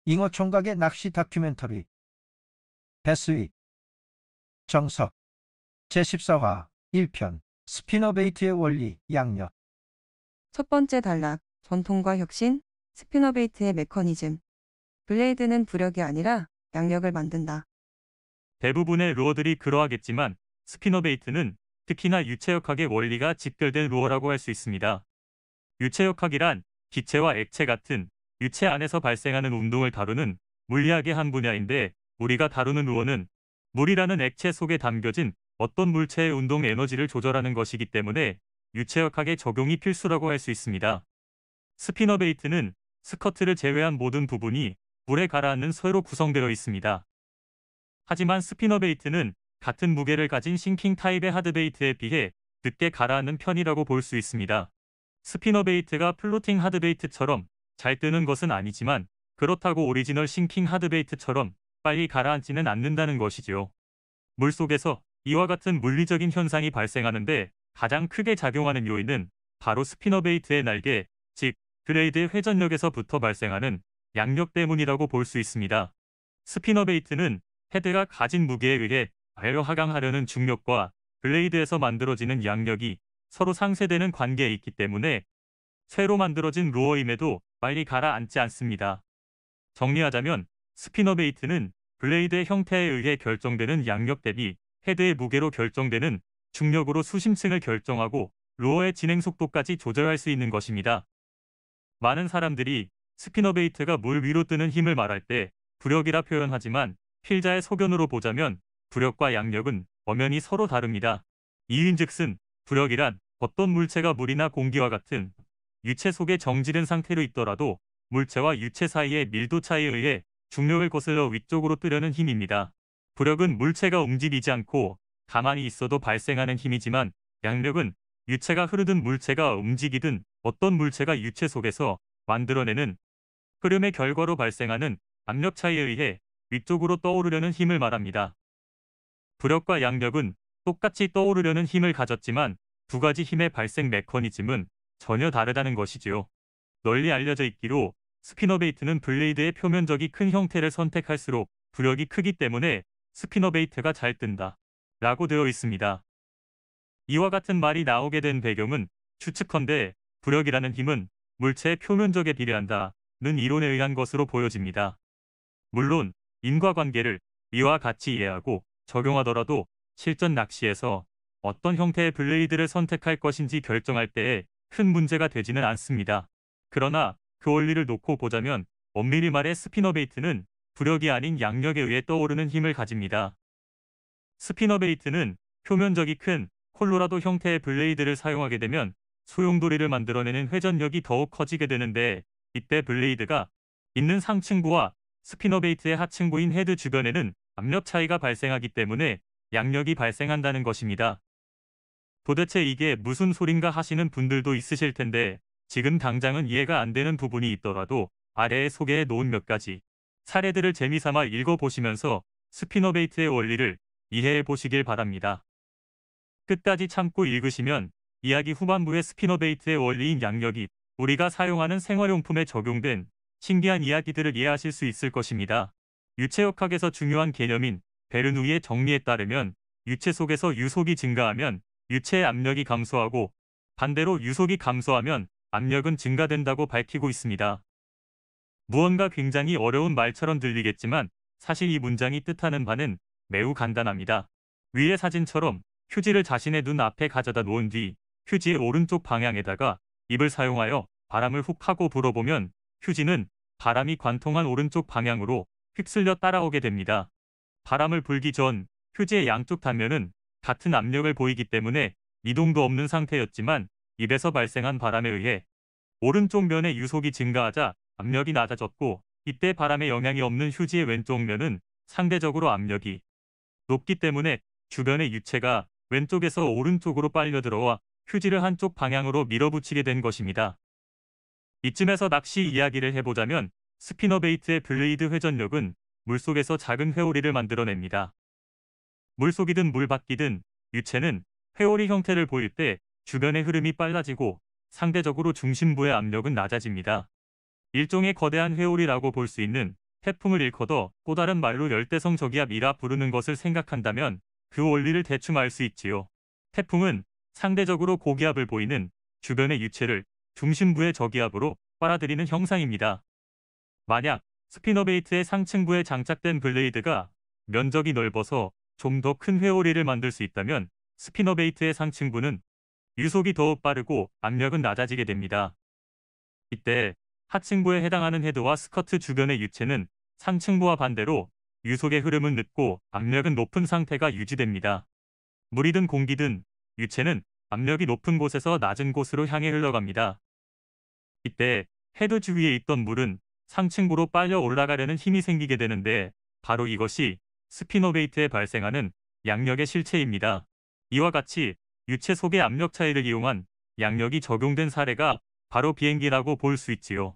잉어 총각의 낚시 다큐멘터리 배스윗 정석 제14화 1편 스피너베이트의 원리 양력 첫 번째 단락, 전통과 혁신, 스피너베이트의 메커니즘. 블레이드는 부력이 아니라 양력을 만든다. 대부분의 루어들이 그러하겠지만 스피너베이트는 특히나 유체역학의 원리가 직결된 루어라고 할 수 있습니다. 유체역학이란 기체와 액체 같은 유체 안에서 발생하는 운동을 다루는 물리학의 한 분야인데, 우리가 다루는 루어는 물이라는 액체 속에 담겨진 어떤 물체의 운동 에너지를 조절하는 것이기 때문에 유체역학의 적용이 필수라고 할 수 있습니다. 스피너베이트는 스커트를 제외한 모든 부분이 물에 가라앉는 쇠로 구성되어 있습니다. 하지만 스피너베이트는 같은 무게를 가진 싱킹 타입의 하드베이트에 비해 늦게 가라앉는 편이라고 볼 수 있습니다. 스피너베이트가 플로팅 하드베이트처럼 잘 뜨는 것은 아니지만 그렇다고 오리지널 싱킹 하드베이트처럼 빨리 가라앉지는 않는다는 것이지요. 물속에서 이와 같은 물리적인 현상이 발생하는데 가장 크게 작용하는 요인은 바로 스피너베이트의 날개, 즉 블레이드의 회전력에서부터 발생하는 양력 때문이라고 볼 수 있습니다. 스피너베이트는 헤드가 가진 무게에 의해 아래로 하강하려는 중력과 블레이드에서 만들어지는 양력이 서로 상쇄되는 관계에 있기 때문에 쇠로 만들어진 루어임에도 빨리 가라앉지 않습니다. 정리하자면 스피너베이트는 블레이드의 형태에 의해 결정되는 양력 대비 헤드의 무게로 결정되는 중력으로 수심층을 결정하고 루어의 진행 속도까지 조절할 수 있는 것입니다. 많은 사람들이 스피너베이트가 물 위로 뜨는 힘을 말할 때 부력이라 표현하지만 필자의 소견으로 보자면 부력과 양력은 엄연히 서로 다릅니다. 이인즉슨 부력이란 어떤 물체가 물이나 공기와 같은 유체 속에 정지된 상태로 있더라도 물체와 유체 사이의 밀도 차이에 의해 중력을 거슬러 위쪽으로 뜨려는 힘입니다. 부력은 물체가 움직이지 않고 가만히 있어도 발생하는 힘이지만 양력은 유체가 흐르든 물체가 움직이든 어떤 물체가 유체 속에서 만들어내는 흐름의 결과로 발생하는 압력 차이에 의해 위쪽으로 떠오르려는 힘을 말합니다. 부력과 양력은 똑같이 떠오르려는 힘을 가졌지만 두 가지 힘의 발생 메커니즘은 전혀 다르다는 것이지요. 널리 알려져 있기로 스피너베이트는 블레이드의 표면적이 큰 형태를 선택할수록 부력이 크기 때문에 스피너베이트가 잘 뜬다 라고 되어 있습니다. 이와 같은 말이 나오게 된 배경은 추측컨대 부력이라는 힘은 물체의 표면적에 비례한다는 이론에 의한 것으로 보여집니다. 물론 인과관계를 이와 같이 이해하고 적용하더라도 실전 낚시에서 어떤 형태의 블레이드를 선택할 것인지 결정할 때에 큰 문제가 되지는 않습니다. 그러나 그 원리를 놓고 보자면 엄밀히 말해 스피너베이트는 부력이 아닌 양력에 의해 떠오르는 힘을 가집니다. 스피너베이트는 표면적이 큰 콜로라도 형태의 블레이드를 사용하게 되면 소용돌이를 만들어내는 회전력이 더욱 커지게 되는데, 이때 블레이드가 있는 상층부와 스피너베이트의 하층부인 헤드 주변에는 압력 차이가 발생하기 때문에 양력이 발생한다는 것입니다. 도대체 이게 무슨 소린가 하시는 분들도 있으실 텐데, 지금 당장은 이해가 안 되는 부분이 있더라도 아래에 소개해 놓은 몇 가지 사례들을 재미삼아 읽어보시면서 스피너베이트의 원리를 이해해 보시길 바랍니다. 끝까지 참고 읽으시면 이야기 후반부의 스피너베이트의 원리인 양력이 우리가 사용하는 생활용품에 적용된 신기한 이야기들을 이해하실 수 있을 것입니다. 유체역학에서 중요한 개념인 베르누이의 정리에 따르면 유체 속에서 유속이 증가하면 유체의 압력이 감소하고 반대로 유속이 감소하면 압력은 증가된다고 밝히고 있습니다. 무언가 굉장히 어려운 말처럼 들리겠지만 사실 이 문장이 뜻하는 바는 매우 간단합니다. 위의 사진처럼 휴지를 자신의 눈 앞에 가져다 놓은 뒤 휴지의 오른쪽 방향에다가 입을 사용하여 바람을 훅 하고 불어보면 휴지는 바람이 관통한 오른쪽 방향으로 휩쓸려 따라오게 됩니다. 바람을 불기 전 휴지의 양쪽 단면은 같은 압력을 보이기 때문에 이동도 없는 상태였지만 입에서 발생한 바람에 의해 오른쪽 면의 유속이 증가하자 압력이 낮아졌고, 이때 바람의 영향이 없는 휴지의 왼쪽 면은 상대적으로 압력이 높기 때문에 주변의 유체가 왼쪽에서 오른쪽으로 빨려 들어와 휴지를 한쪽 방향으로 밀어붙이게 된 것입니다. 이쯤에서 낚시 이야기를 해보자면 스피너베이트의 블레이드 회전력은 물속에서 작은 회오리를 만들어냅니다. 물속이든 물 밖이든 유체는 회오리 형태를 보일 때 주변의 흐름이 빨라지고 상대적으로 중심부의 압력은 낮아집니다. 일종의 거대한 회오리라고 볼 수 있는 태풍을 일컬어 또 다른 말로 열대성 저기압이라 부르는 것을 생각한다면 그 원리를 대충 알 수 있지요. 태풍은 상대적으로 고기압을 보이는 주변의 유체를 중심부의 저기압으로 빨아들이는 형상입니다. 만약 스피너베이트의 상층부에 장착된 블레이드가 면적이 넓어서 좀 더 큰 회오리를 만들 수 있다면 스피너베이트의 상층부는 유속이 더욱 빠르고 압력은 낮아지게 됩니다. 이때 하층부에 해당하는 헤드와 스커트 주변의 유체는 상층부와 반대로 유속의 흐름은 늦고 압력은 높은 상태가 유지됩니다. 물이든 공기든 유체는 압력이 높은 곳에서 낮은 곳으로 향해 흘러갑니다. 이때 헤드 주위에 있던 물은 상층부로 빨려 올라가려는 힘이 생기게 되는데 바로 이것이 스피너베이트에 발생하는 양력의 실체입니다. 이와 같이 유체 속의 압력 차이를 이용한 양력이 적용된 사례가 바로 비행기라고 볼 수 있지요.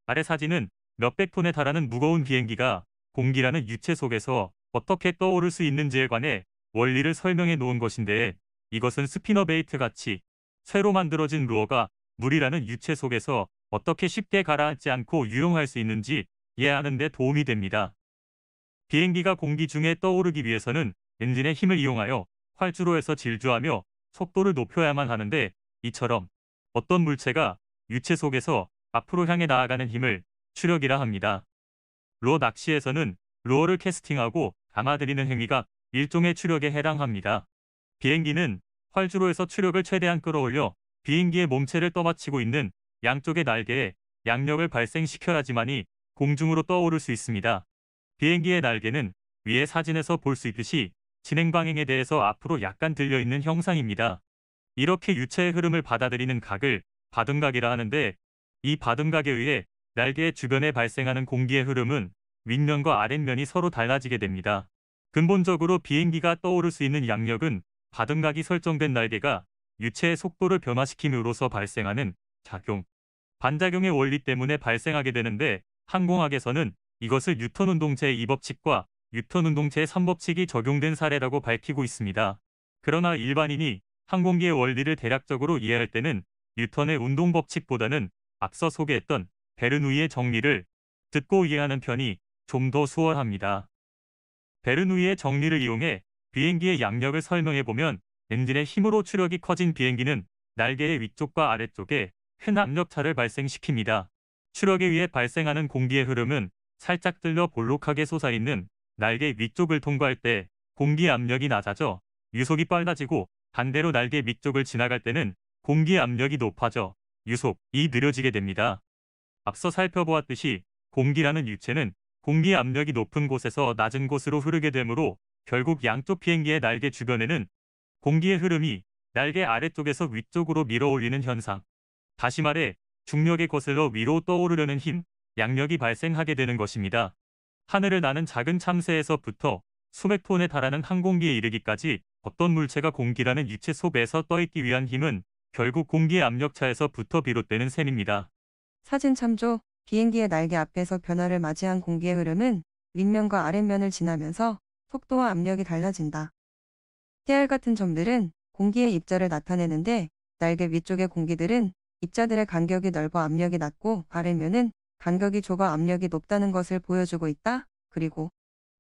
아래 사진은 몇백 톤에 달하는 무거운 비행기가 공기라는 유체 속에서 어떻게 떠오를 수 있는지에 관해 원리를 설명해 놓은 것인데 이것은 스피너베이트 같이 쇠로 만들어진 루어가 물이라는 유체 속에서 어떻게 쉽게 가라앉지 않고 유용할 수 있는지 이해하는 데 도움이 됩니다. 비행기가 공기 중에 떠오르기 위해서는 엔진의 힘을 이용하여 활주로에서 질주하며 속도를 높여야만 하는데 이처럼 어떤 물체가 유체 속에서 앞으로 향해 나아가는 힘을 추력이라 합니다. 루어 낚시에서는 루어를 캐스팅하고 감아들이는 행위가 일종의 추력에 해당합니다. 비행기는 활주로에서 추력을 최대한 끌어올려 비행기의 몸체를 떠받치고 있는 양쪽의 날개에 양력을 발생시켜야지만이 공중으로 떠오를 수 있습니다. 비행기의 날개는 위의 사진에서 볼 수 있듯이 진행 방향에 대해서 앞으로 약간 들려있는 형상입니다. 이렇게 유체의 흐름을 받아들이는 각을 바등각이라 하는데 이 바등각에 의해 날개의 주변에 발생하는 공기의 흐름은 윗면과 아랫면이 서로 달라지게 됩니다. 근본적으로 비행기가 떠오를 수 있는 양력은 바등각이 설정된 날개가 유체의 속도를 변화시킴으로써 발생하는 작용, 반작용의 원리 때문에 발생하게 되는데 항공학에서는 이것을 뉴턴 운동체의 2법칙과 뉴턴 운동체의 3법칙이 적용된 사례라고 밝히고 있습니다. 그러나 일반인이 항공기의 원리를 대략적으로 이해할 때는 뉴턴의 운동법칙보다는 앞서 소개했던 베르누이의 정리를 듣고 이해하는 편이 좀 더 수월합니다. 베르누이의 정리를 이용해 비행기의 양력을 설명해보면 엔진의 힘으로 추력이 커진 비행기는 날개의 위쪽과 아래쪽에 큰 압력차를 발생시킵니다. 추력에 의해 발생하는 공기의 흐름은 살짝 들려 볼록하게 솟아있는 날개 위쪽을 통과할 때 공기 압력이 낮아져 유속이 빨라지고 반대로 날개 밑쪽을 지나갈 때는 공기 압력이 높아져 유속이 느려지게 됩니다. 앞서 살펴보았듯이 공기라는 유체는 공기 압력이 높은 곳에서 낮은 곳으로 흐르게 되므로 결국 양쪽 비행기의 날개 주변에는 공기의 흐름이 날개 아래쪽에서 위쪽으로 밀어 올리는 현상, 다시 말해 중력에 거슬러 위로 떠오르려는 힘, 양력이 발생하게 되는 것입니다. 하늘을 나는 작은 참새에서부터 수백 톤에 달하는 항공기에 이르기까지 어떤 물체가 공기라는 유체 속에서 떠있기 위한 힘은 결국 공기의 압력차에서부터 비롯되는 셈입니다. 사진 참조. 비행기의 날개 앞에서 변화를 맞이한 공기의 흐름은 윗면과 아랫면을 지나면서 속도와 압력이 달라진다. 깨알 같은 점들은 공기의 입자를 나타내는데 날개 위쪽의 공기들은 입자들의 간격이 넓어 압력이 낮고 아랫면은 간격이 좁아 압력이 높다는 것을 보여주고 있다. 그리고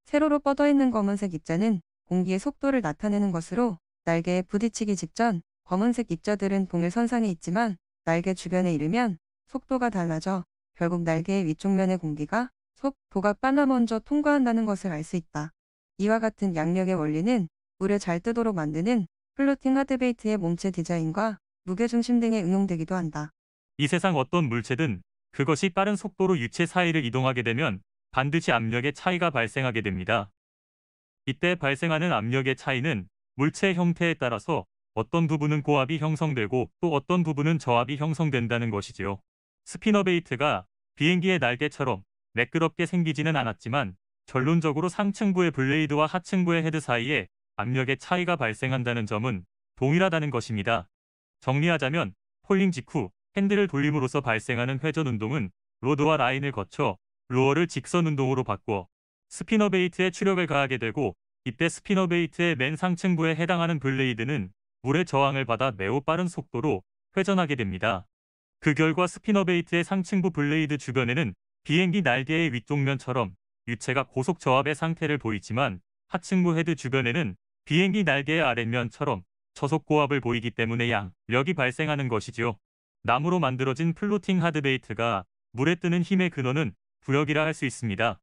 세로로 뻗어있는 검은색 입자는 공기의 속도를 나타내는 것으로 날개에 부딪히기 직전 검은색 입자들은 동일선상에 있지만 날개 주변에 이르면 속도가 달라져 결국 날개의 위쪽면의 공기가 속도가 빨라 먼저 통과한다는 것을 알 수 있다. 이와 같은 양력의 원리는 물을 잘 뜨도록 만드는 플로팅 하드베이트의 몸체 디자인과 무게중심 등에 응용되기도 한다. 이 세상 어떤 물체든 그것이 빠른 속도로 유체 사이를 이동하게 되면 반드시 압력의 차이가 발생하게 됩니다. 이때 발생하는 압력의 차이는 물체의 형태에 따라서 어떤 부분은 고압이 형성되고 또 어떤 부분은 저압이 형성된다는 것이지요. 스피너베이트가 비행기의 날개처럼 매끄럽게 생기지는 않았지만 결론적으로 상층부의 블레이드와 하층부의 헤드 사이에 압력의 차이가 발생한다는 점은 동일하다는 것입니다. 정리하자면 폴링 직후 핸들을 돌림으로써 발생하는 회전 운동은 로드와 라인을 거쳐 루어를 직선 운동으로 바꾸어 스피너베이트에 추력을 가하게 되고 이때 스피너베이트의 맨 상층부에 해당하는 블레이드는 물의 저항을 받아 매우 빠른 속도로 회전하게 됩니다. 그 결과 스피너베이트의 상층부 블레이드 주변에는 비행기 날개의 위쪽 면처럼 유체가 고속 저압의 상태를 보이지만 하층부 헤드 주변에는 비행기 날개의 아랫면처럼 저속 고압을 보이기 때문에 양력이 발생하는 것이죠. 나무로 만들어진 플로팅 하드베이트가 물에 뜨는 힘의 근원은 부력이라 할 수 있습니다.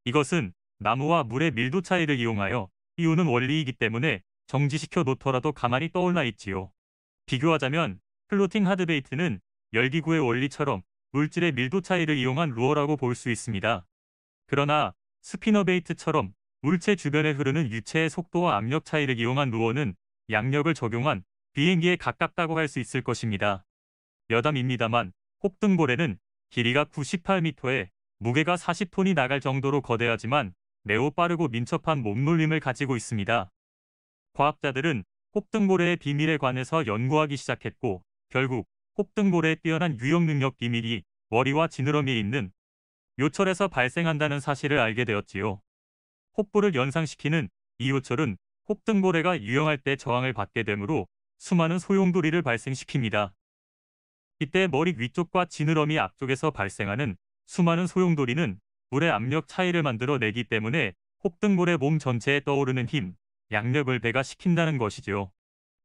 이것은 나무와 물의 밀도 차이를 이용하여 이루는 원리이기 때문에 정지시켜 놓더라도 가만히 떠올라 있지요. 비교하자면 플로팅 하드베이트는 열기구의 원리처럼 물질의 밀도 차이를 이용한 루어라고 볼 수 있습니다. 그러나 스피너베이트처럼 물체 주변에 흐르는 유체의 속도와 압력 차이를 이용한 루어는 양력을 적용한 비행기에 가깝다고 할 수 있을 것입니다. 여담입니다만 혹등고래는 길이가 98m에 무게가 40톤이 나갈 정도로 거대하지만 매우 빠르고 민첩한 몸놀림을 가지고 있습니다. 과학자들은 혹등고래의 비밀에 관해서 연구하기 시작했고 결국 혹등고래의 뛰어난 유역 능력 비밀이 머리와 지느러미에 있는 요철에서 발생한다는 사실을 알게 되었지요. 혹부를 연상시키는 이 요철은 혹등고래가 유영할 때 저항을 받게 되므로 수많은 소용돌이를 발생시킵니다. 이때 머리 위쪽과 지느러미 앞쪽에서 발생하는 수많은 소용돌이는 물의 압력 차이를 만들어내기 때문에 혹등고래 몸 전체에 떠오르는 힘, 양력을 배가시킨다는 것이죠.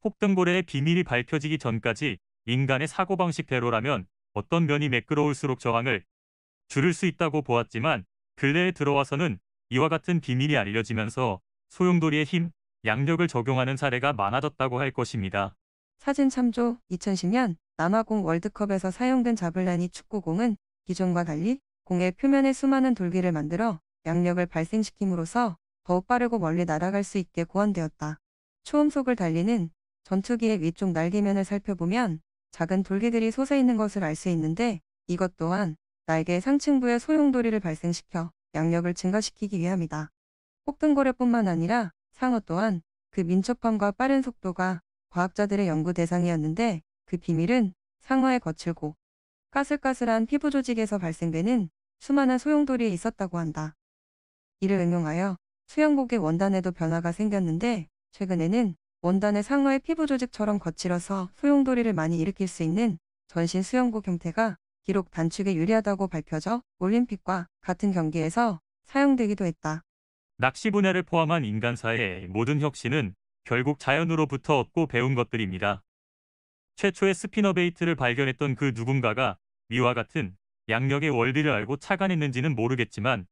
혹등고래의 비밀이 밝혀지기 전까지 인간의 사고방식대로라면 어떤 면이 매끄러울수록 저항을 줄일 수 있다고 보았지만 근래에 들어와서는 이와 같은 비밀이 알려지면서 소용돌이의 힘, 양력을 적용하는 사례가 많아졌다고 할 것입니다. 사진 참조. 2010년 남아공 월드컵에서 사용된 자블라니 축구공은 기존과 달리 공의 표면에 수많은 돌기를 만들어 양력을 발생시킴으로써 더욱 빠르고 멀리 날아갈 수 있게 고안되었다. 초음속을 달리는 전투기의 위쪽 날개면을 살펴보면 작은 돌기들이 솟아있는 것을 알 수 있는데 이것 또한 날개의 상층부에 소용돌이를 발생시켜 양력을 증가시키기 위함이다. 혹등고래뿐만 아니라 상어 또한 그 민첩함과 빠른 속도가 과학자들의 연구 대상이었는데 그 비밀은 상어의 거칠고 까슬까슬한 피부 조직에서 발생되는 수많은 소용돌이에 있었다고 한다. 이를 응용하여 수영복의 원단에도 변화가 생겼는데 최근에는 원단의 상어의 피부 조직처럼 거칠어서 소용돌이를 많이 일으킬 수 있는 전신 수영복 형태가 기록 단축에 유리하다고 밝혀져 올림픽과 같은 경기에서 사용되기도 했다. 낚시 분야를 포함한 인간사의 모든 혁신은 결국 자연으로부터 얻고 배운 것들입니다. 최초의 스피너베이트를 발견했던 그 누군가가 이와 같은 양력의 원리를 알고 착안했는지는 모르겠지만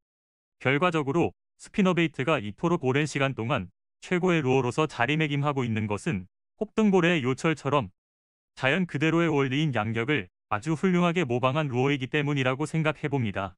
결과적으로 스피너베이트가 이토록 오랜 시간 동안 최고의 루어로서 자리매김하고 있는 것은 혹등고래의 요철처럼 자연 그대로의 원리인 양력을 아주 훌륭하게 모방한 루어이기 때문이라고 생각해봅니다.